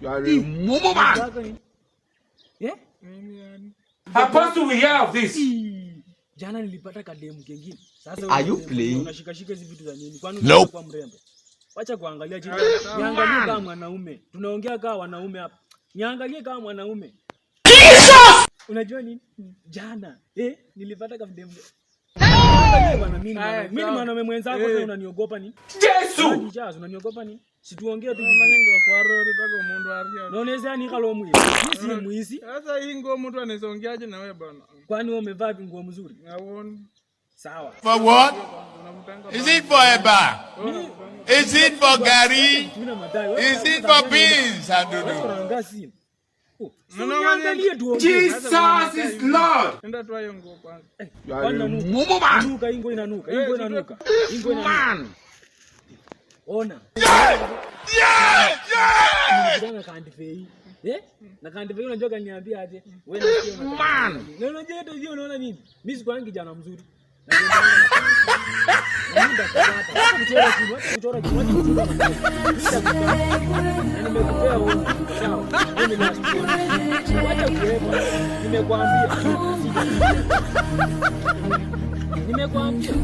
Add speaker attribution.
Speaker 1: Mumu man.
Speaker 2: Yeah?
Speaker 1: Supposed we hear of this.
Speaker 2: Jana nilipata kademu kengine.
Speaker 3: Sasa are you playing?
Speaker 2: Unashika hizi vitu za nini? Kwani unakuwa kwa mrembo? Acha kuangalia chini. Niangalie kama mwanaume. Tunaongea kama wanaume hapa. Niangalie kama mwanaume. Unajua nini? Jana nilipata kademu. Bwana mimi mwanaume mwenzako sasa unaniogopa nini?
Speaker 1: Yesu!
Speaker 2: Jijazo unaniogopa nini? Situongee tu
Speaker 4: manengo kwa rori bako mundu aria.
Speaker 2: Naoneza ni kalo mwizi. Mimi si mwizi.
Speaker 4: Sasa hii nguo mtu anaisongeaje na wewe bwana?
Speaker 2: Kwani wewe umevaa nguo mzuri?
Speaker 4: Naona.
Speaker 2: Sawa.
Speaker 3: For what? Is it for eba? Is it for gari? Is it for beans?
Speaker 2: Ngasi.
Speaker 1: Jesus is Lord.
Speaker 4: Enda tu hiyo nguo kwanza.
Speaker 1: Mumu man.
Speaker 2: Inuka, ingo inanuka. Ingo inanuka. Ingo inanuka. Ona. Ndio kandifei. Na kandifei unajua kaniambia aje? Wewe nasikia
Speaker 1: man.
Speaker 2: Na unajua hata hiyo unaona nini? Mimi sikuangi kijana mzuri. Nimekwambia.